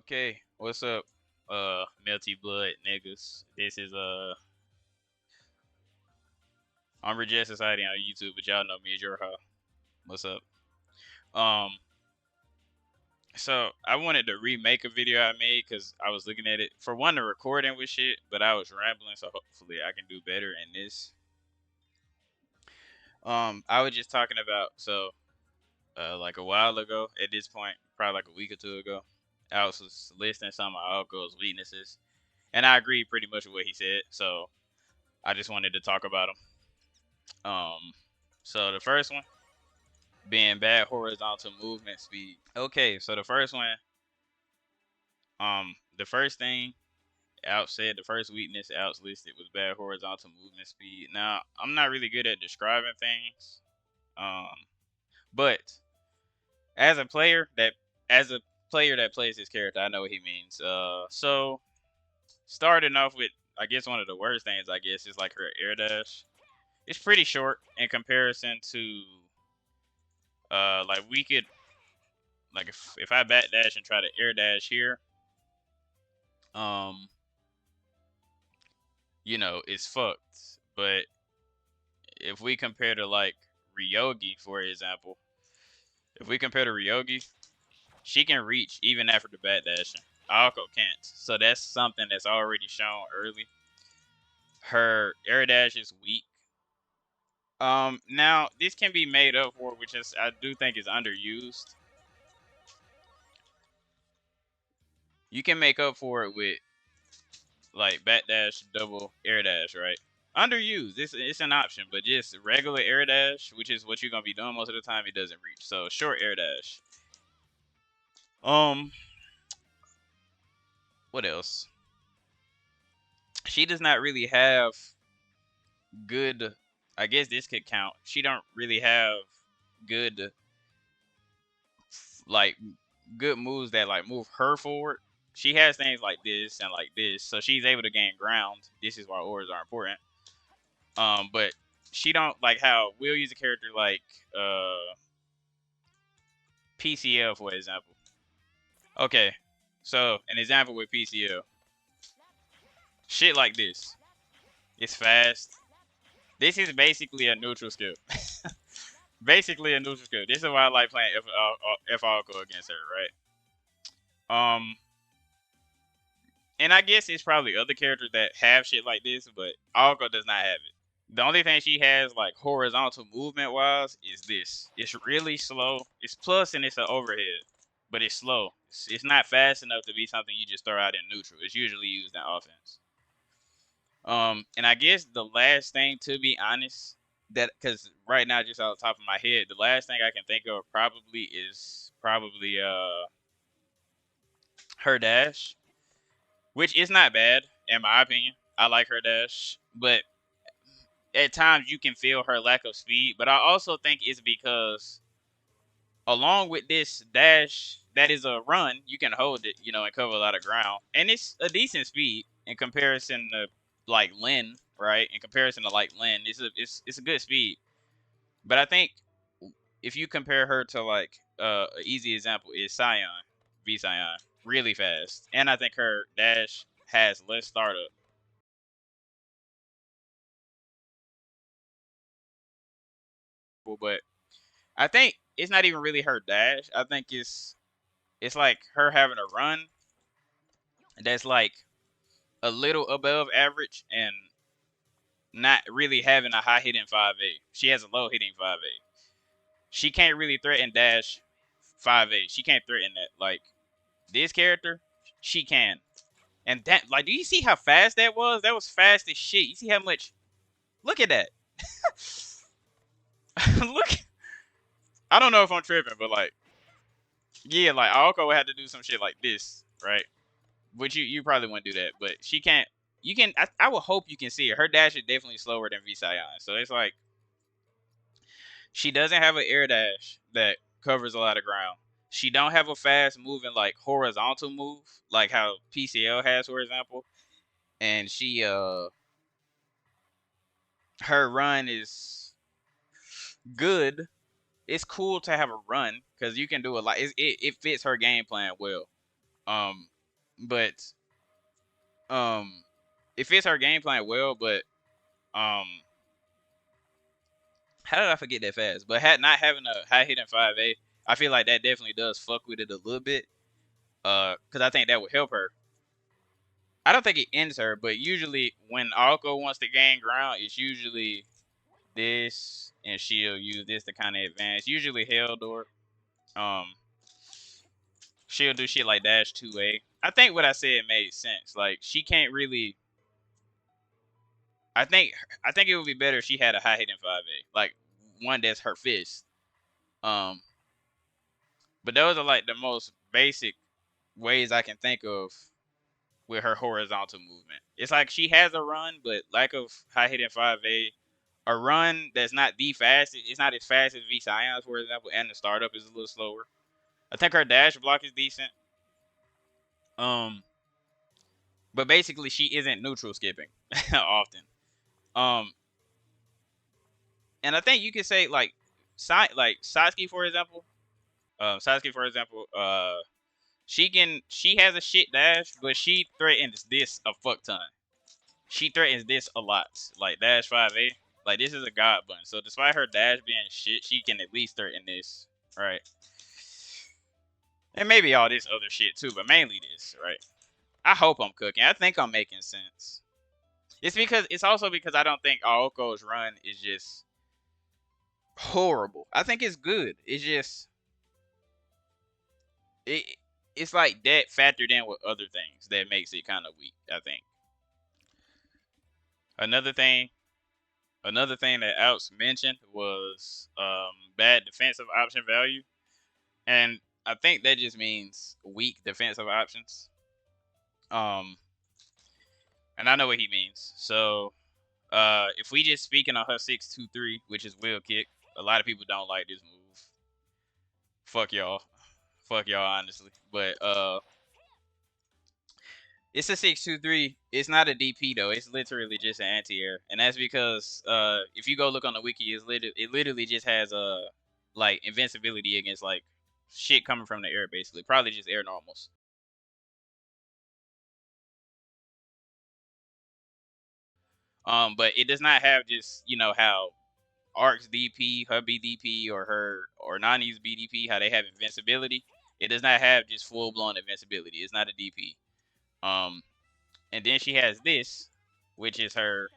Okay, what's up, melty blood niggas? This is I'm Reject Society on YouTube, but y'all know me as your host. What's up? Um, so I wanted to remake a video I made because I was looking at it for one to recording with shit, but I was rambling, so hopefully I can do better in this. I was just talking about like a while ago. At this point, probably like a week or two ago, I was listing some of Aoko's weaknesses, and I agree pretty much with what he said. So I just wanted to talk about them. So the first one being bad horizontal movement speed. Okay, so the first thing Out said, the first weakness Outs listed was bad horizontal movement speed. Now, I'm not really good at describing things, um, but as a player that as a player that plays his character, I know what he means. So starting off with, I guess one of the worst things I guess is like her air dash. It's pretty short in comparison to like we could like if I back dash and try to air dash here, um, it's fucked. But if we compare to like Ryogi, for example, if we compare to Ryogi, she can reach even after the back dashing. Aoko can't. So that's something that's already shown early. Her air dash is weak. Now this can be made up for, which is I do think is underused. You can make up for it with like back dash, double air dash, right? Underused. It's an option, but just regular air dash, which is what you're gonna be doing most of the time, it doesn't reach. So short air dash. Um, what else? She does not really have good. I guess this could count. She don't really have good like good moves that like move her forward. She has things like this and like this, so she's able to gain ground. This is why auras are important. But she don't like how we'll use a character like PCL for example. Okay, so an example with PCL, shit like this. It's fast. This is basically a neutral skill. Basically a neutral skill. This is why I like playing F Alco against her, right? And I guess it's probably other characters that have shit like this, but Alco does not have it. The only thing she has, like horizontal movement wise, is this. It's really slow. It's plus and it's an overhead, but it's slow. It's not fast enough to be something you just throw out in neutral. It's usually used in offense. And I guess the last thing, to be honest, that because right now, just off the top of my head, the last thing I can think of probably is probably her dash, which is not bad in my opinion. I like her dash, but at times you can feel her lack of speed. But I also think it's because along with this dash that is a run, you can hold it, and cover a lot of ground. And it's a decent speed in comparison to like Lin, right? In comparison to like Lin, it's a good speed. But I think if you compare her to like an easy example is Sion, V Sion, really fast. And I think her dash has less startup. But I think it's not even really her dash. I think it's like her having a run that's like a little above average and not really having a high hitting 5A. She has a low hitting 5A. She can't really threaten dash 5A. She can't threaten that. Like this character, she can. And that, like, do you see how fast that was? That was fast as shit. You see how much? Look at that. Look. I don't know if I'm tripping, but like, yeah, like Aoko would have to do some shit like this, right? Which you probably wouldn't do that, but she can't. You can. I would hope you can see it. Her dash is definitely slower than Visayan, so it's like she doesn't have an air dash that covers a lot of ground. She don't have a fast moving like horizontal move like how PCL has, for example. And she her run is good. It's cool to have a run because you can do a lot. It fits her game plan well. Um, but it fits her game plan well. But um, how did I forget that fast? But not having a high hitting 5A, I feel like that definitely does fuck with it a little bit. Because I think that would help her. I don't think it ends her, but usually when Aoko wants to gain ground, it's usually this, and she'll use this to kind of advance. Usually Heldor. Um, she'll do shit like dash 2A. I think what I said made sense. Like she can't really. I think it would be better if she had a high hitting 5A, like one that's her fist. Um, but those are like the most basic ways I can think of with her horizontal movement. It's like she has a run, but lack of high hitting 5A, a run that's not the fastest. It's not as fast as V Scion's, for example, and the startup is a little slower. I think her dash block is decent. Um, but basically she isn't neutral skipping often. Um, and I think you could say like, Satsuki for example. Satsuki for example. She has a shit dash, but she threatens this a fuck ton. She threatens this a lot. Like dash 5A. Like this is a god button. So despite her dash being shit, she can at least threaten this, right? And maybe all this other shit too, but mainly this, right? I hope I'm cooking. I think I'm making sense. It's also because I don't think Aoko's run is just horrible. I think it's good. It's just it it's like that factored in with other things that makes it kind of weak, I think. Another thing Another thing that Outs mentioned was bad defensive option value, and I think that just means weak defensive options. Um, and I know what he means. So, if we just speaking on her 6-2-3, which is wheel kick, a lot of people don't like this move. Fuck y'all, honestly. But it's a 6-2-3. It's not a DP though. It's literally just an anti-air, and that's because if you go look on the wiki, it literally just has like invincibility against like shit coming from the air, basically. Probably just air normals. But it does not have just how Ark's DP, her BDP, or Nani's BDP, how they have invincibility. It does not have just full blown invincibility. It's not a DP. Um, and then she has this, which is her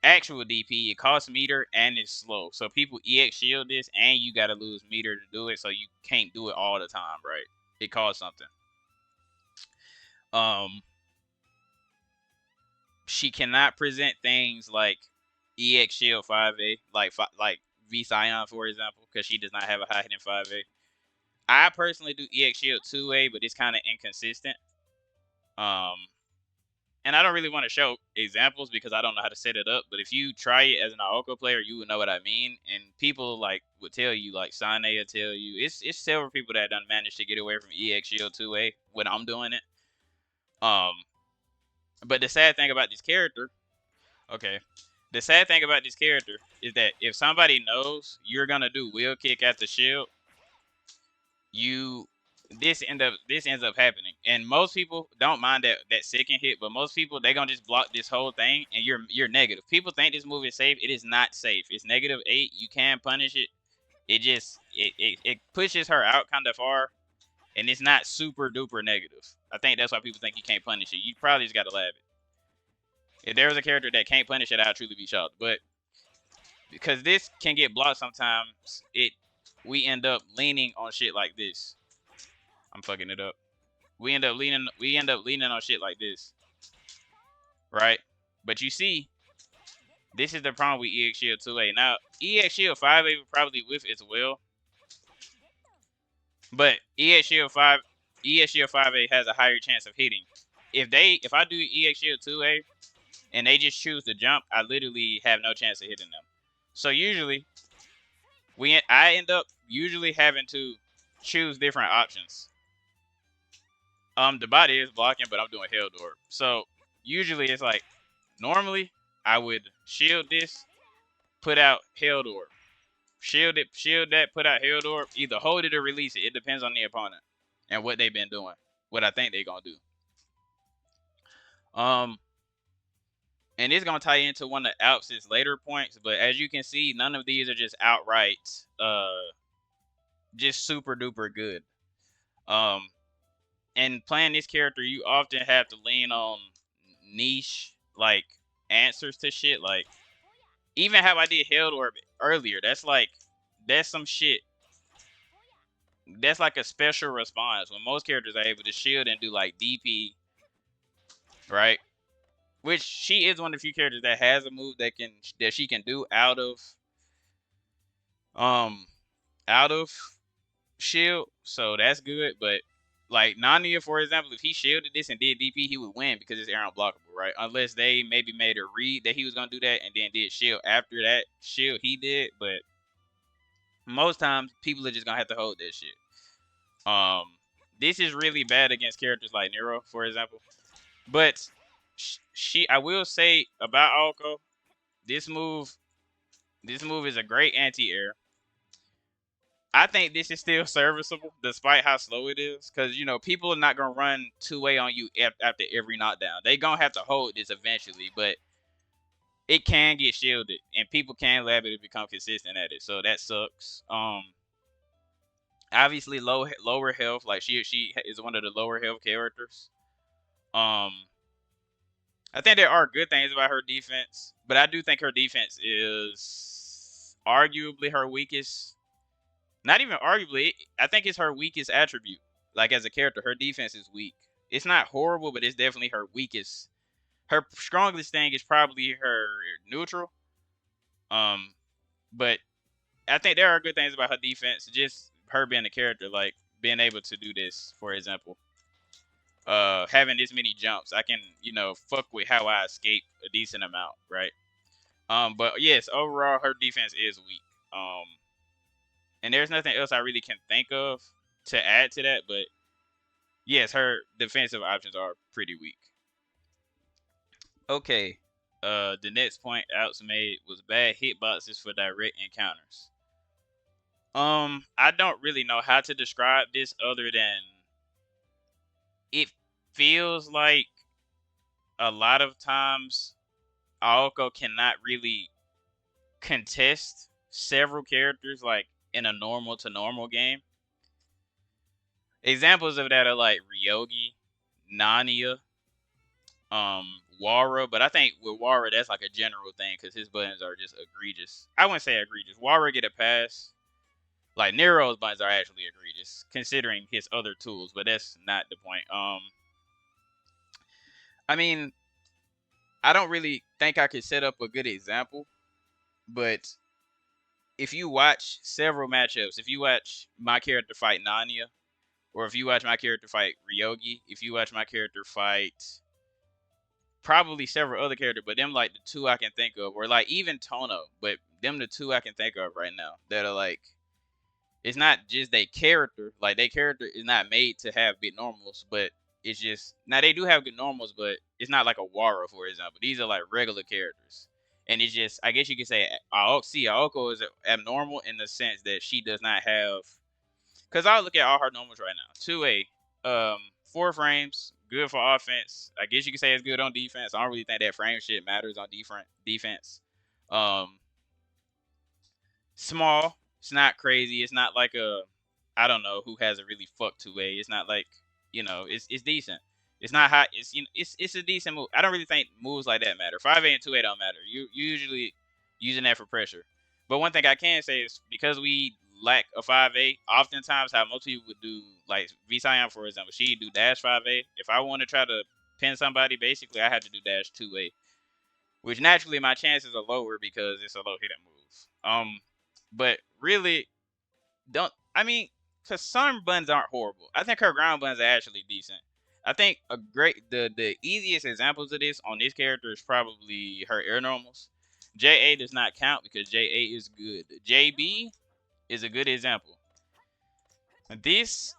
actual DP. It costs meter and it's slow. So people EX shield this, and you gotta lose meter to do it. So you can't do it all the time, right? It costs something. Um, she cannot present things like EX shield 5A, like V Scion for example, because she does not have a high hitting 5A. I personally do EX shield 2A, but it's kind of inconsistent. Um, and I don't really want to show examples because I don't know how to set it up. But if you try it as an Aoko player, you would know what I mean. And people like would tell you, like Sane will tell you, it's several people that done managed to get away from EX Shield 2A when I'm doing it. Um, but the sad thing about this character, okay, the sad thing about this character is that if somebody knows you're gonna do wheel kick at the shield, you this ends up happening, and most people don't mind that second hit, but most people they gonna just block this whole thing, and you're negative. People think this move is safe. It is not safe. It's -8. You can punish it. It pushes her out kind of far, and it's not super duper negative. I think that's why people think you can't punish it. You probably just gotta lab it. If there was a character that can't punish it, I'd truly be shocked. But because this can get blocked sometimes, we end up leaning on shit like this. I'm fucking it up. We end up leaning on shit like this, right? But you see, this is the problem with EX Shield 2A. Now, EX Shield 5A would probably whiff as well, but EX Shield 5A has a higher chance of hitting. If I do EX Shield 2A and they just choose to jump, I literally have no chance of hitting them. So usually, I end up usually having to choose different options. The body is blocking, but I'm doing Heldor. So usually it's like normally I would shield this, put out Heldor, shield that, put out Heldor. Either hold it or release it. It depends on the opponent. and what they've been doing, what I think they're gonna do. Um, and it's gonna tie into one of Alps's later points, but as you can see, none of these are just outright, just super duper good. Um, and playing this character, you often have to lean on niche like answers to shit. Like even how I did Held Orbit earlier, that's some shit. That's like a special response when most characters are able to shield and do like DP, right? Which she is one of the few characters that has a move that she can do um out of shield, so that's good. But like Nania, for example, if he shielded this and did DP, he would win because it's air unblockable, right? Unless they maybe made a read that he was gonna do that and then did shield after that shield he did. But most times people are just gonna have to hold that shit. Um, this is really bad against characters like Nero, for example. But I will say about Aoko, this move, this move is a great anti-air. I think this is still serviceable despite how slow it is, because you know people are not gonna run two-way on you after every knockdown. They gonna have to hold this eventually, but it can get shielded, and people can lab it to become consistent at it. So that sucks. Obviously lower health. Like she is one of the lower health characters. Um, I think there are good things about her defense, but I do think her defense is arguably her weakest. Not even arguably, I think it's her weakest attribute. Like as a character, her defense is weak. It's not horrible, but it's definitely her weakest. Her strongest thing is probably her neutral. Um, but I think there are good things about her defense. Just her being a character, like being able to do this, for example, having this many jumps, I can fuck with how I escape a decent amount, right? But yes, overall her defense is weak. Um, and there's nothing else I really can think of to add to that, but yes, her defensive options are pretty weak. Okay. The next point Outs made was bad hitboxes for direct encounters. I don't really know how to describe this other than it feels like a lot of times Aoko cannot really contest several characters like in a normal to normal game. Examples of that are like Ryogi, Nania, Wara, but I think with Wara that's like a general thing because his buttons are just egregious. I wouldn't say egregious. Wara get a pass. Like Nero's buttons are actually egregious considering his other tools, but that's not the point. I mean, I don't really think I could set up a good example, but if you watch several matchups, if you watch my character fight Nanya, or if you watch my character fight Ryogi, if you watch my character fight probably several other characters, but them like the two I can think of, or like even Tono, but them the two I can think of right now that are like it's not just their character, like their character is not made to have big normals, but it's just now they do have good normals, but it's not like a Wara, for example. These are like regular characters. And it's just, I guess you could say, Aoko is abnormal in the sense that she does not have. Because I'll look at all her normals right now. 2A, 4 frames, good for offense. I guess you could say it's good on defense. I don't really think that frame shit matters on defense. Um, Small. It's not crazy. It's not like I don't know who has a really fuck 2A. It's not like it's decent. It's not hot. It's it's a decent move. I don't really think moves like that matter. 5A and 2A don't matter. You usually using that for pressure. But one thing I can say is because we lack a 5A, oftentimes how most people would do like Visayan, for example, she do dash 5A. If I want to try to pin somebody, basically I have to do dash 2A, which naturally my chances are lower because it's a low hit move. But really don't. I mean, cause some buns aren't horrible. I think her ground buns are actually decent. I think the easiest examples of this on this character is probably her air normals. JA does not count because JA is good. JB is a good example. This,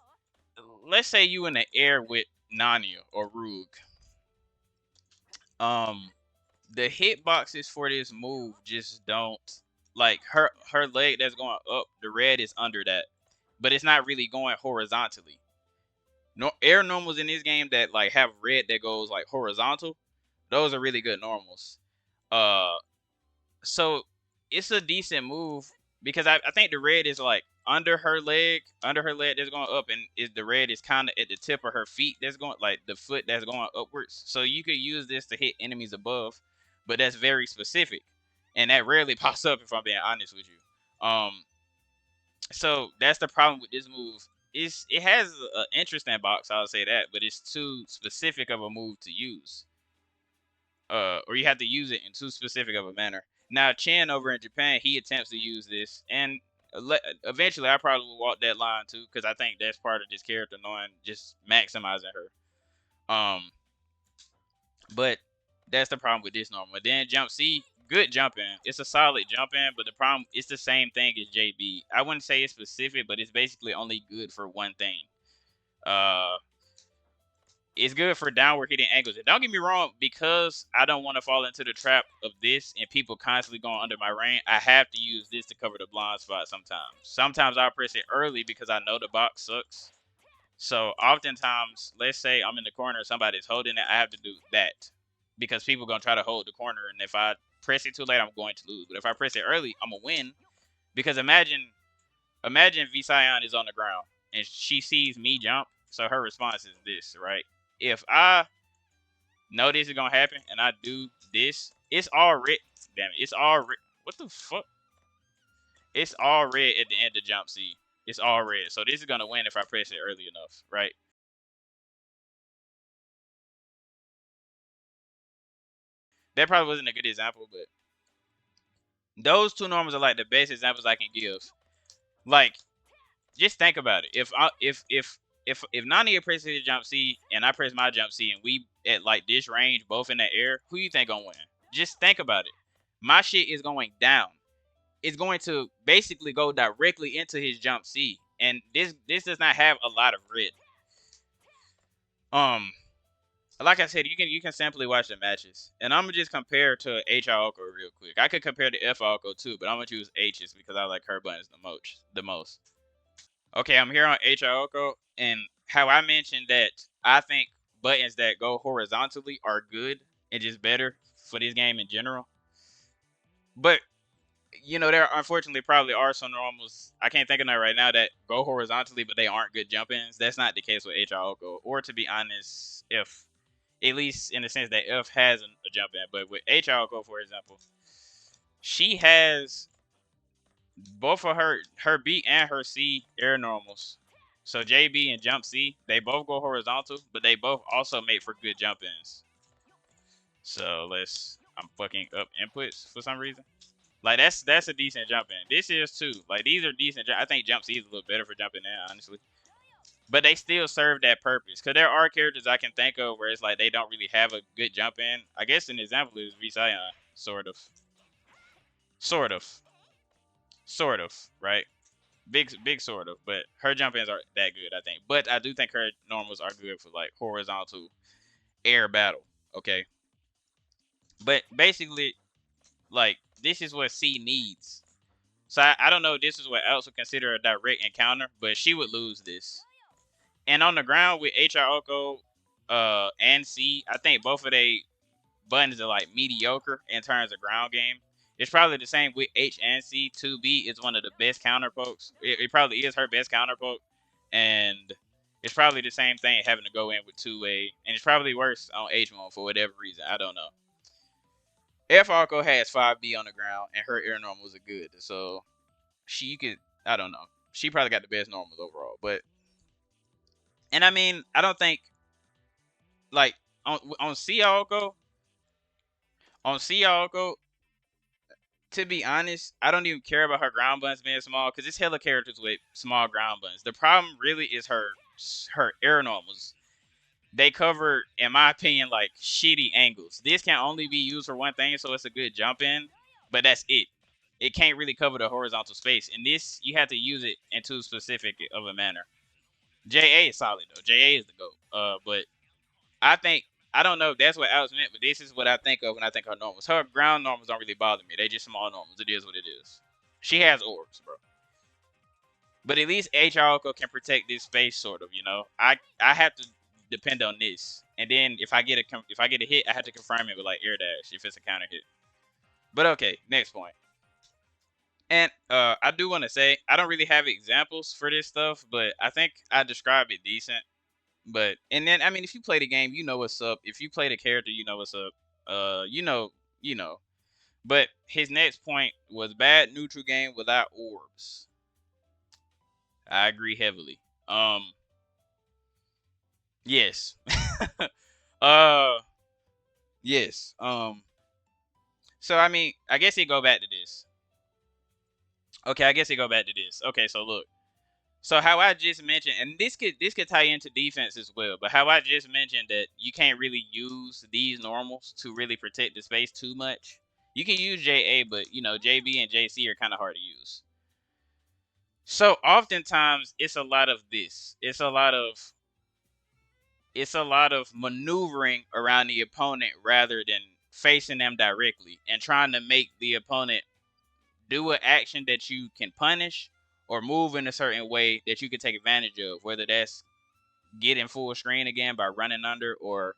let's say you in the air with Nania or Rug. The hitboxes for this move just don't like her leg that's going up. The red is under that, but it's not really going horizontally. No, air normals in this game that like have red that goes like horizontal. Those are really good normals. Uh, so it's a decent move because I think the red is like under her leg that's going up, and is the red is kind of at the tip of her feet that's going like the foot that's going upwards. So you could use this to hit enemies above, but that's very specific, and that rarely pops up if I'm being honest with you. So that's the problem with this move. It has an interesting box, I'll say that, but it's too specific of a move to use. Or you have to use it in too specific of a manner. Now, Chen over in Japan, he attempts to use this, and eventually, I probably will walk that line too, because I think that's part of this character knowing just maximizing her. But that's the problem with this normal. Then jump C, good jump in. It's a solid jump in, but the problem it's the same thing as JB. I wouldn't say it's specific, but it's basically only good for one thing. Uh, it's good for downward hitting angles. And don't get me wrong, because I don't want to fall into the trap of this and people constantly going under my range, I have to use this to cover the blind spot sometimes. Sometimes I'll press it early because I know the box sucks. So oftentimes, let's say I'm in the corner, somebody's holding it, I have to do that. Because people are gonna try to hold the corner, and if I press it too late, I'm going to lose. But if I press it early, I'm gonna win. Because imagine Visayan is on the ground and she sees me jump, so her response is this, right? If I know this is gonna happen and I do this, it's all red. Damn it, it's all red. What the fuck? It's all red at the end of jump C. It's all red. So this is gonna win if I press it early enough, right? That probably wasn't a good example, but those two normals are like the best examples I can give. Like, just think about it. If Nania presses his jump C and I press my jump C and we at like this range both in the air, who you think gonna win? Just think about it. My shit is going down. It's going to basically go directly into his jump C, and this does not have a lot of grid. Um, like I said, you can simply watch the matches, and I'm gonna just compare to H-Aoko real quick. I could compare to F-Aoko too, but I'm gonna choose H's because I like her buttons the most. The most. Okay, I'm here on H-Aoko, and how I mentioned that I think buttons that go horizontally are good and just better for this game in general. But there unfortunately probably are some normals. I can't think of that right now that go horizontally, but they aren't good jump ins. That's not the case with H-Aoko, or to be honest, if at least in the sense that F has a jump in. But with H-Aoko, for example, she has both of her B and her C air normals. So JB and jump C, they both go horizontal, but they both also make for good jump ins. So I'm fucking up inputs for some reason. Like that's a decent jump in. This is too. Like these are decent. I think jump C is a little better for jumping in, honestly. But they still serve that purpose. Cause there are characters I can think of where it's like they don't really have a good jump in. I guess an example is Visayan, sort of, sort of, sort of, right? Big sort of. But her jump ins aren't that good, I think. But I do think her normals are good for like horizontal air battle. Okay. But basically, like this is what C needs. So I don't know if this is what else would consider a direct encounter, but she would lose this. And on the ground with H-Aoko and C, I think both of they buttons are like mediocre in terms of ground game. It's probably the same with H and C. 2B is one of the best counter pokes. It probably is her best counter poke. And it's probably the same thing having to go in with 2A. And it's probably worse on H1 for whatever reason. I don't know. F Arco has 5B on the ground, and her air normals are good. So she could, I don't know. She probably got the best normals overall. But, and I mean, I don't think, like, on C-Aoko, to be honest, I don't even care about her ground buns being small because it's hella characters with small ground buns. The problem really is her air normals. They cover, in my opinion, like shitty angles. This can only be used for one thing, so it's a good jump in, but that's it. It can't really cover the horizontal space. And this, you have to use it in too specific of a manner. JA is solid though. JA is the GOAT. But I think I don't know if that's what Alex meant, but this is what I think of when I think her normals. Her ground normals don't really bother me. They just small normals. It is what it is. She has orbs, bro. But at least H-Aoko can protect this space, sort of. I have to depend on this, and then if I get a hit, I have to confirm it with like air dash if it's a counter hit. But okay, next point. And I do want to say I don't really have examples for this stuff, but I think I described it decent. But and then I mean, if you play the game, you know what's up. If you play the character, you know what's up. You know. But his next point was bad neutral game without orbs. I agree heavily. Yes. uh, yes. So I mean, I guess it go back to this. Okay, I guess it go back to this. Okay, so look. So how I just mentioned, and this could tie into defense as well, but how I just mentioned that you can't really use these normals to really protect the space too much. You can use JA, but JB and JC are kind of hard to use. So oftentimes it's a lot of this. It's a lot of maneuvering around the opponent rather than facing them directly and trying to make the opponent do an action that you can punish or move in a certain way that you can take advantage of, whether that's getting full screen again by running under, or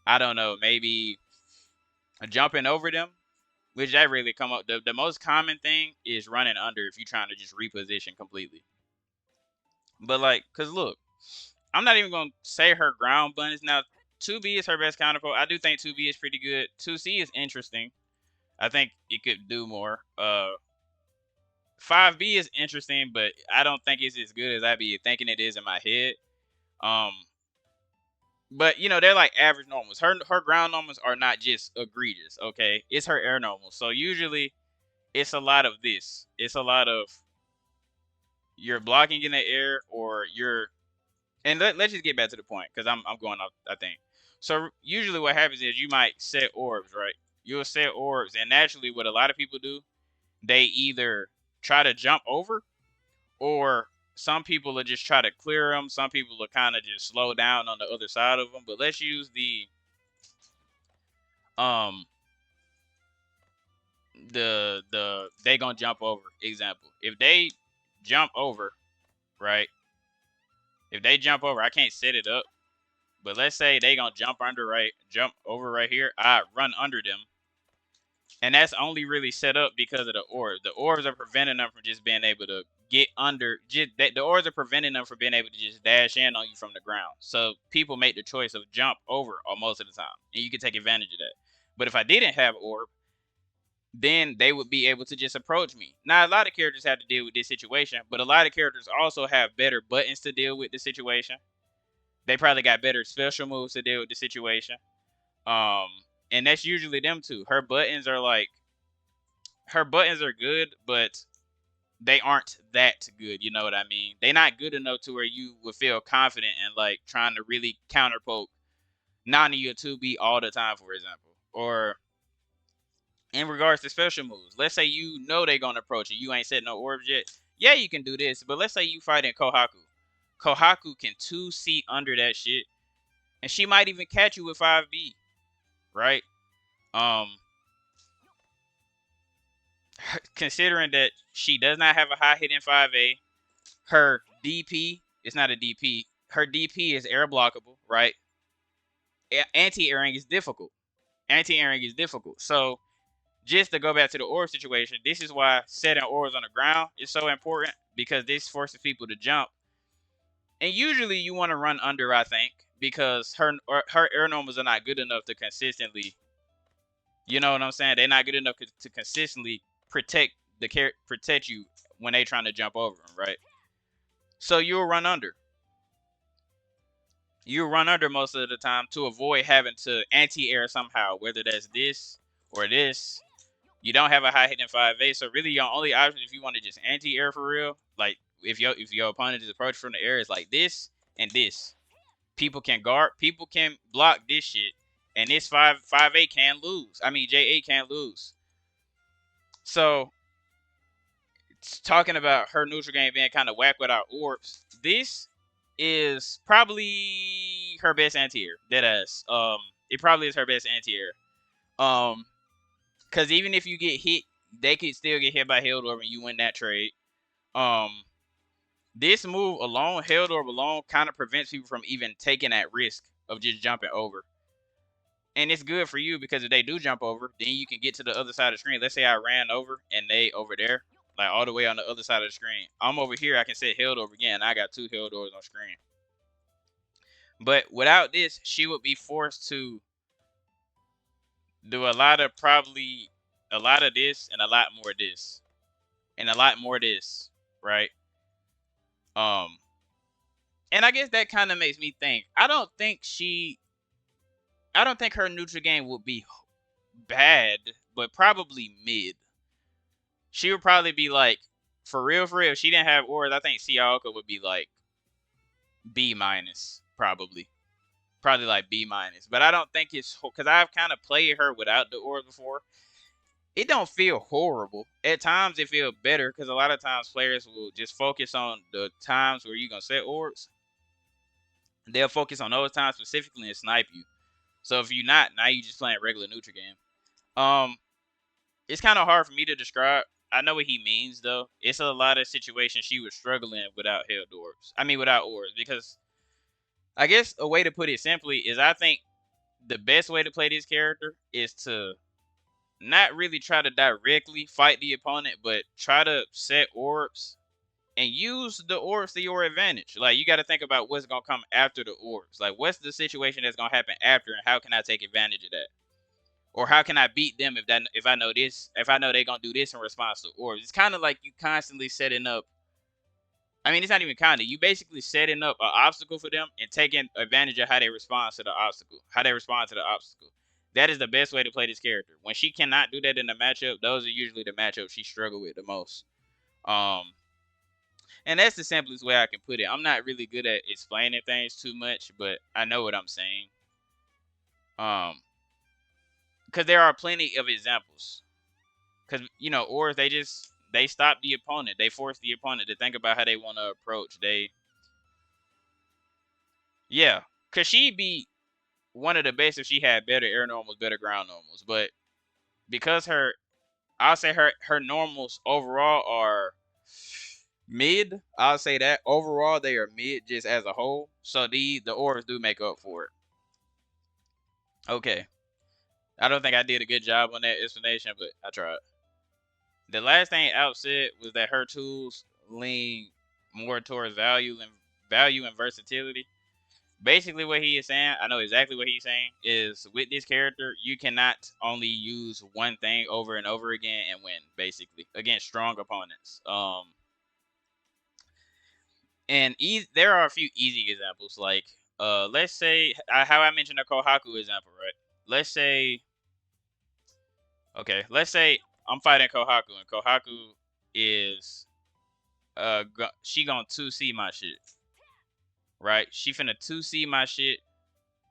I don't know, maybe jumping over them, which that really come up. The most common thing is running under if you're trying to just reposition completely. But like, cause look, I'm not even gonna say her ground buttons now. 2B is her best counterpart. I do think 2B is pretty good. 2C is interesting. I think it could do more. 5B is interesting, but I don't think it's as good as I be thinking it is in my head. Um, but they're like average normals. Her ground normals are not just egregious. Okay, it's her air normals. So usually it's a lot of this. It's a lot of you're blocking in the air or you're. And let's just get back to the point because I'm going off. I think so. Usually what happens is you might set orbs, right? You'll set orbs, and naturally, what a lot of people do, they either try to jump over, or some people will just try to clear them. Some people will kind of just slow down on the other side of them. But let's use um the they gonna jump over example. If they jump over, right? If they jump over, I can't set it up. But let's say they gonna jump over right here. I run under them, and that's only really set up because of the orbs. The orbs are preventing them from just being able to get under. The orbs are preventing them from being able to just dash in on you from the ground. So people make the choice of jump over most of the time, and you can take advantage of that. But if I didn't have orb, then they would be able to just approach me. Now, a lot of characters have to deal with this situation, but a lot of characters also have better buttons to deal with the situation. They probably got better special moves to deal with the situation. Um, and that's usually them too. Her buttons are good, but they aren't that good. You know what I mean? They're not good enough to where you would feel confident in like trying to really counterpoke Nani or 2B all the time, for example. Or in regards to special moves, let's say they're gonna approach you. You ain't set no orbs yet. Yeah, you can do this, but let's say you fighting Kohaku. Kohaku can 2C under that shit, and she might even catch you with 5B, right? Um, considering that she does not have a high hit in 5A, her DP is not a DP. Her DP is air blockable, right? Anti-airing is difficult. Anti-airing is difficult. So just to go back to the orb situation, this is why setting orbs on the ground is so important, because this forces people to jump. And usually you want to run under, I think, because her air normals are not good enough to consistently, you know what I'm saying? They're not good enough to consistently protect you when they trying to jump over them, right? So you'll run under. You'll run under most of the time to avoid having to anti-air somehow, whether that's this or this. You don't have a high hit in 5A, so really your only option if you want to just anti-air for real, like if your opponent is approaching from the air, is like this and this. People can block this shit, and this 5A can lose. I mean J8 can lose. So talking about her neutral game being kind of whack without orbs, this is probably her best anti-air. Deadass. It probably is her best anti-air. Because even if you get hit, they could still get hit by Held Orb and you win that trade. This move alone, held orb alone, kind of prevents people from even taking that risk of just jumping over. And it's good for you because if they do jump over, then you can get to the other side of the screen. Let's say I ran over and they over there, like all the way on the other side of the screen. I'm over here, I can set held over again. I got 2 held orbs on screen. But without this, she would be forced to do a lot of this and a lot more this. And a lot more this, right? Um and I guess that kind of makes me think. I don't think her neutral game would be bad, but probably mid. She would probably be like, for real, if she didn't have orbs, I think C-Aoko would be like B minus, probably. Probably like B minus. But I don't think it's because I've kind of played her without the orbs before. It don't feel horrible. At times it feels better because a lot of times players will just focus on the times where you're gonna set orbs. They'll focus on those times specifically and snipe you. So if you're not, now you just playing regular neutral game. It's kind of hard for me to describe. I know what he means though. It's a lot of situations she was struggling without held orbs. I mean without orbs because I guess a way to put it simply is I think the best way to play this character is to not really try to directly fight the opponent, but try to set orbs and use the orbs to your advantage. Like you got to think about what's gonna come after the orbs. Like what's the situation that's gonna happen after, and how can I take advantage of that? Or how can I beat them if I know this, if I know they're gonna do this in response to orbs? It's kind of like you constantly setting up. I mean, it's not even kind of. You basically setting up an obstacle for them and taking advantage of how they respond to the obstacle. How they respond to the obstacle. That is the best way to play this character. When she cannot do that in the matchup, those are usually the matchups she struggle with the most. Um, and that's the simplest way I can put it. I'm not really good at explaining things too much, but I know what I'm saying. Because there are plenty of examples. Because or they stop the opponent. They force the opponent to think about how they want to approach. Yeah, because she'd be one of the best if she had better air normals, better ground normals. But because I'll say her normals overall are mid. I'll say that overall they are mid just as a whole. So the orbs do make up for it. Okay, I don't think I did a good job on that explanation, but I tried. The last thing Alp said was that her tools lean more towards value and versatility. Basically, what he is saying, I know exactly what he's saying, is with this character, you cannot only use one thing over and over again and win, basically, against strong opponents. And there are a few easy examples, like, let's say, how I mentioned the Kohaku example, right? Let's say, I'm fighting Kohaku, and Kohaku is, she gonna 2C my shit, right? She finna 2C my shit.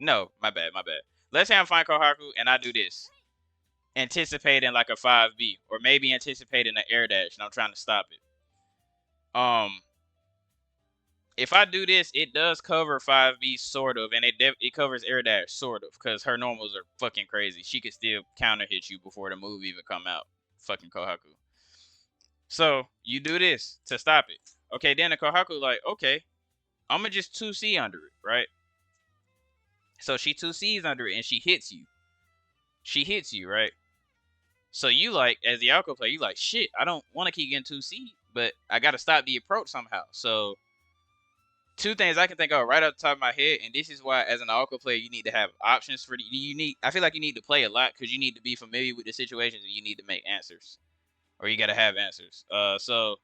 No, my bad. Let's say I'm fighting Kohaku and I do this, anticipating like a 5B, or maybe anticipating an air dash, and I'm trying to stop it. If I do this, it does cover 5B sort of, and it covers air dash sort of, because her normals are fucking crazy. She could still counter hit you before the move even come out. Fucking Kohaku. So you do this to stop it. Okay, then the Kohaku like, okay, I'm gonna just 2C under it, right? So she 2Cs under it and she hits you. She hits you, right? So you like, as the Aoko player, you like, shit, I don't want to keep getting 2C, but I gotta stop the approach somehow. So two things I can think of right off the top of my head, and this is why as an Aoko player you need to have options for I feel like you need to play a lot because you need to be familiar with the situations and you need to make answers. Or you gotta have answers. So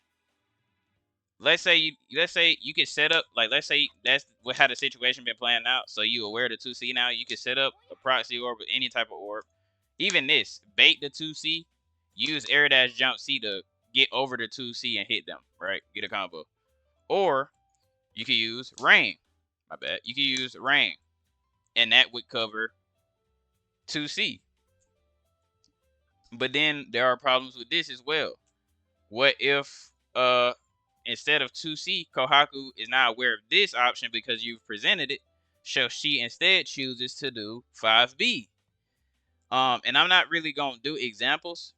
let's say you can set up, like, let's say that's how the situation been playing out. So you aware of the 2C now, you can set up a proxy orb with any type of orb. Even this, bait the 2C, use air dash jump C to get over the 2C and hit them, right? Get a combo. Or you can use rain. My bad. You can use rain, and that would cover 2C. But then there are problems with this as well. What if instead of 2C, Kohaku is not aware of this option because you've presented it, so she instead chooses to do 5B. And I'm not really gonna do examples,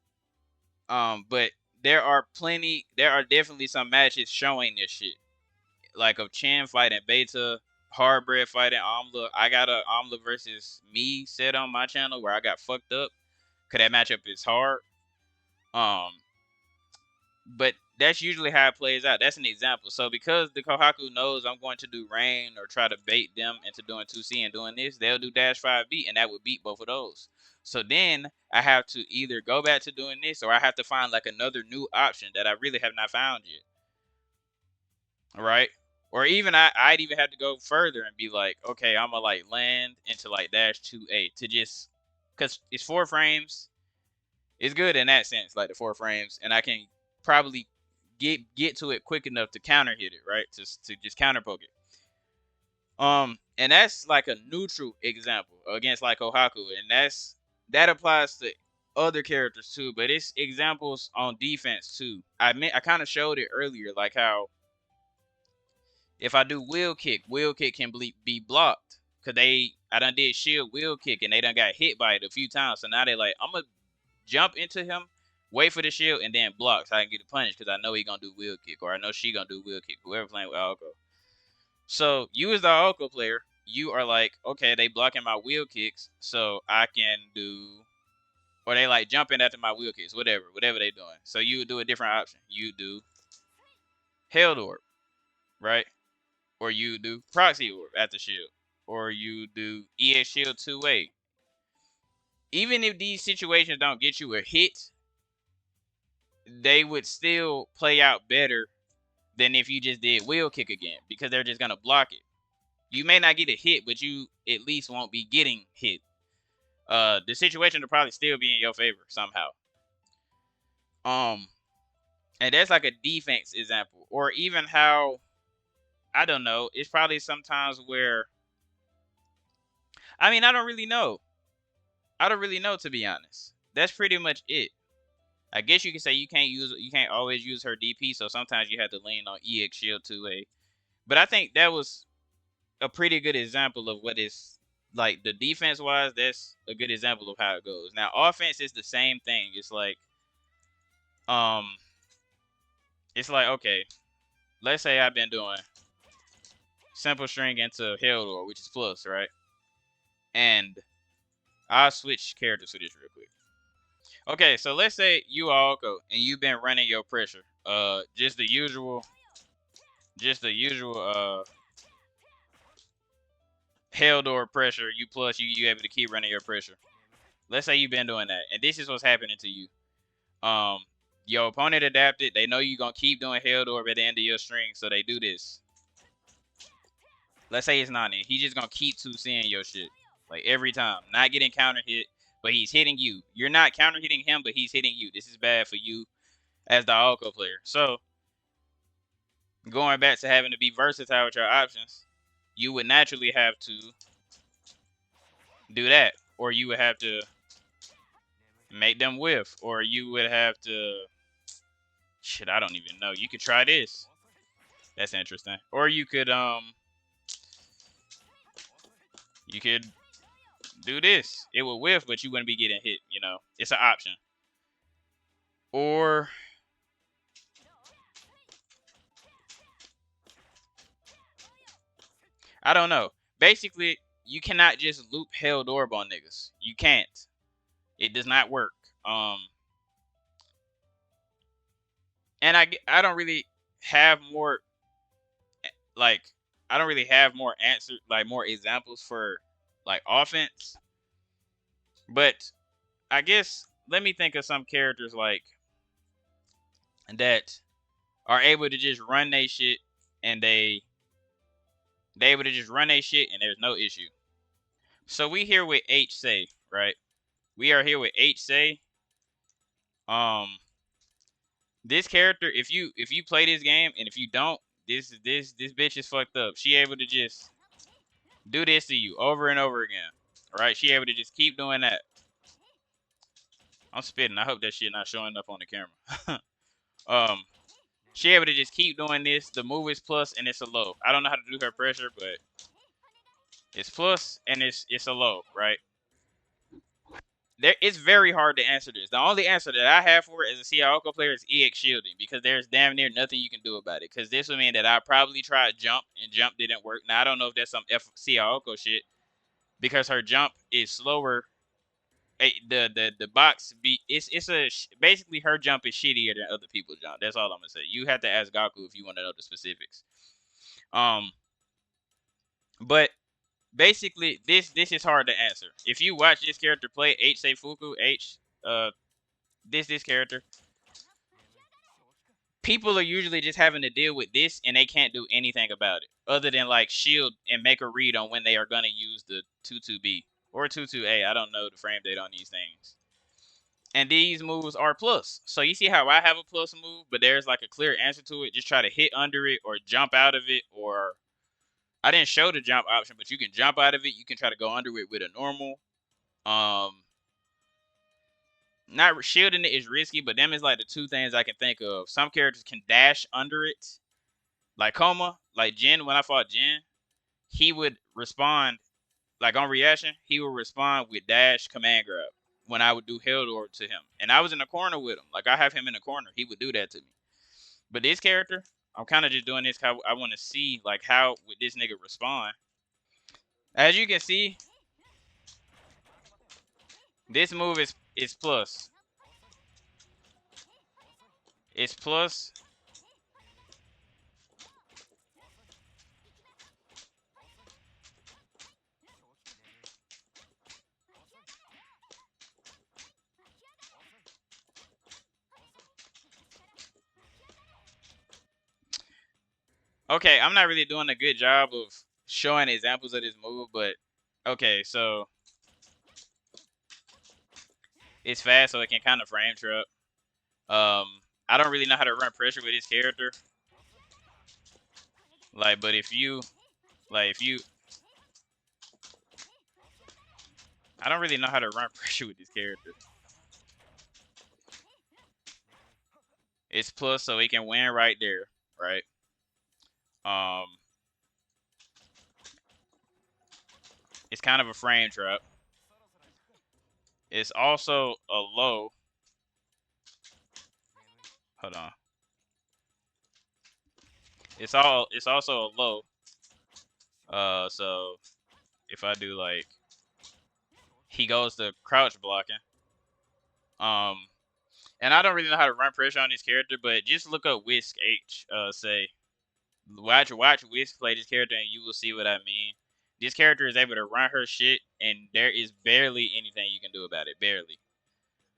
but there are definitely some matches showing this shit. like of Chen fighting Beta, Hardbread fighting Amla. I got a Amla versus me set on my channel where I got fucked up because that matchup is hard. Um, but that's usually how it plays out. That's an example. So because the Kohaku knows I'm going to do Rain or try to bait them into doing 2C and doing this, they'll do Dash 5B and that would beat both of those. So then I have to either go back to doing this or I have to find like another new option that I really have not found yet. Right? Or even I'd even have to go further and be like, okay, I'm gonna like land into like Dash 2A to just because it's 4 frames. It's good in that sense, like the 4 frames, and I can probably get to it quick enough to counter hit it, right? To just counter poke it. And that's like a neutral example against like Ohaku, and that applies to other characters too, but it's examples on defense too. I kind of showed it earlier, like how if I do wheel kick can be blocked. Cause I done did shield wheel kick and they done got hit by it a few times. So now they like, I'm gonna jump into him, wait for the shield, and then block so I can get a punish because I know he gonna do wheel kick or I know she gonna do wheel kick. Whoever playing with Aoko. So you as the Aoko player, you are like, okay, they blocking my wheel kicks, so I can do, or they like jumping after my wheel kicks, whatever they doing. So you would do a different option. You do Held Orb, right? Or you do Proxy Orb after shield, or you do EX Shield 2A. Even if these situations don't get you a hit, they would still play out better than if you just did wheel kick again because they're just gonna block it. You may not get a hit, but you at least won't be getting hit. The situation will probably still be in your favor somehow. And that's like a defense example, or even how I don't know. It's probably sometimes where I mean I don't really know. I don't really know to be honest. That's pretty much it. I guess you can say you can't always use her DP, so sometimes you have to lean on EX Shield 2A. But I think that was a pretty good example of what is like the defense wise. That's a good example of how it goes. Now offense is the same thing. Um, it's like okay, let's say I've been doing simple string into Heldor, which is plus, right? And I'll switch characters for this real quick. Okay, so let's say you Aoko and you've been running your pressure. Just the usual Heldor pressure. You plus you able to keep running your pressure. Let's say you've been doing that, and this is what's happening to you. Your opponent adapted. They know you're gonna keep doing Heldor at the end of your string, so they do this. Let's say it's Nani. He's just gonna keep seeing your shit. Like every time. Not getting counter hit, but he's hitting you. You're not counter hitting him, but he's hitting you. This is bad for you as the Aoko player. So going back to having to be versatile with your options, you would naturally have to do that. Or you would have to make them whiff. Or you would have to shit, I don't even know. You could try this. That's interesting. Or you could do this. It would whiff, but you wouldn't be getting hit, you know. It's an option. Or I don't know. Basically, you cannot just loop Held Orb on niggas. You can't. It does not work. And I don't really have more like I don't really have more answers like more examples for like offense. But I guess let me think of some characters like that are able to just run their shit and they able to just run their shit and there's no issue. So we here with H say, right? We are here with H say. This character, if you play this game and if you don't, this bitch is fucked up. She able to just do this to you over and over again. Right? She able to just keep doing that. I'm spitting. I hope that shit not showing up on the camera. She able to just keep doing this. The move is plus and it's a low. I don't know how to do her pressure, but it's plus and it's a low, right? it's very hard to answer this. The only answer that I have for it as a C-Aoko player is EX shielding, because there's damn near nothing you can do about it. Because this would mean that I probably tried jump and jump didn't work. Now I don't know if that's some C-Aoko shit, because her jump is slower. The box be it's basically her jump is shittier than other people's jump. That's all I'm gonna say. You have to ask Gaku if you want to know the specifics. Um, but basically this is hard to answer. If you watch this character play H Seifuku, this character, people are usually just having to deal with this and they can't do anything about it other than like shield and make a read on when they are gonna use the 22B or 22A. I don't know the frame date on these things. And these moves are plus. So you see how I have a plus move, but there's like a clear answer to it. Just try to hit under it or jump out of it, or I didn't show the jump option, but you can jump out of it. You can try to go under it with a normal. Not shielding it is risky, but them is like the two things I can think of. Some characters can dash under it, like Koma, like Jin. When I fought Jin, he would respond like on reaction. He would respond with dash command grab when I would do held orb to him, and I was in the corner with him. Like I have him in the corner, he would do that to me. But this character, I'm kind of just doing this because I want to see like how would this nigga respond. As you can see, this move is plus. It's plus. Okay, I'm not really doing a good job of showing examples of this move, but okay, so it's fast, so it can kind of frame trap. I don't really know how to run pressure with this character. Like, but if you, I don't really know how to run pressure with this character. It's plus, so he can win right there, right? It's kind of a frame trap. It's also a low. Hold on. It's also a low. So if I do like, he goes to crouch blocking. And I don't really know how to run pressure on this character, but just look up Whisk H. Say, watch Whisk play this character, and you will see what I mean. This character is able to run her shit, and there is barely anything you can do about it. Barely.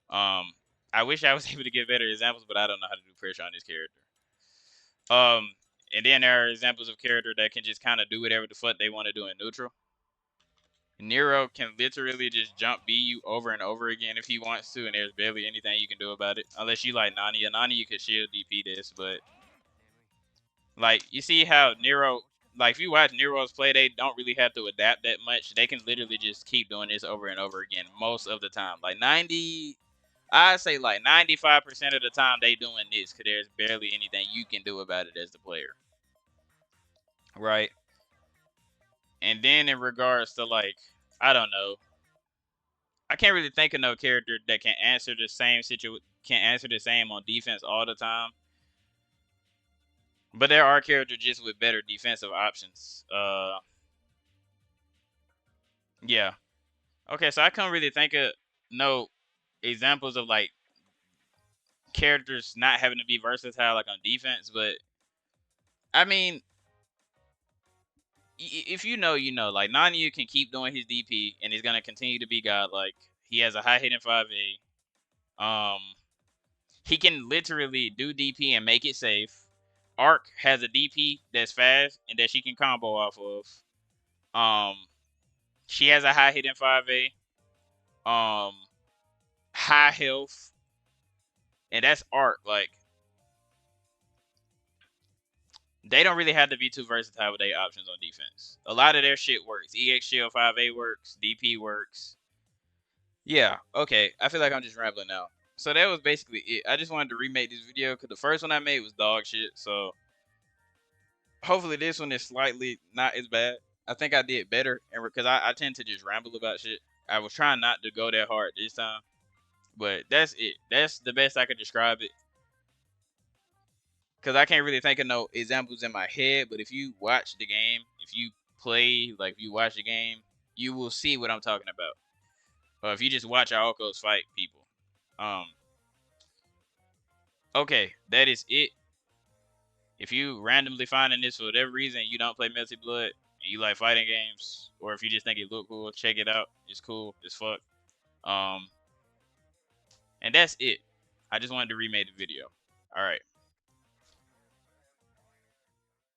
I wish I was able to give better examples, but I don't know how to do pressure on this character. And then there are examples of character that can just kind of do whatever the fuck they want to do in neutral. Nero can literally just jump B you over and over again if he wants to, and there's barely anything you can do about it. Unless you like Nani. Nani, you could shield DP this, but like, you see how Nero, like, if you watch Nero's play, they don't really have to adapt that much. They can literally just keep doing this over and over again most of the time. Like, I'd say like 95% of the time they doing this, because there's barely anything you can do about it as the player. Right? And then in regards to, like, I don't know. I can't really think of no character that can answer the same on defense all the time. But there are characters just with better defensive options. Yeah. Okay, so I can't really think of no examples of like characters not having to be versatile like on defense, but I mean, if you know, you know. Like, Nanya can keep doing his DP and he's gonna continue to be godlike. He has a high hitting 5A. He can literally do DP and make it safe. Arc has a DP that's fast and that she can combo off of. She has a high hitting 5A. High health, and that's Arc. Like, they don't really have to be too versatile with their options on defense. A lot of their shit works. EX Shield 5A works. DP works. Yeah, okay. I feel like I'm just rambling now. So that was basically it. I just wanted to remake this video because the first one I made was dog shit. So hopefully this one is slightly not as bad. I think I did better, and because I tend to just ramble about shit. I was trying not to go that hard this time, but that's it. That's the best I could describe it. Cause I can't really think of no examples in my head. But if you watch the game, if you play, like if you watch the game, you will see what I'm talking about. Or if you just watch Aoko's fight people. Um. Okay, that is it. If you randomly finding this for whatever reason, you don't play Melty Blood and you like fighting games, or if you just think it look cool, check it out. It's cool as fuck. Um, and that's it. I just wanted to remake the video. All right.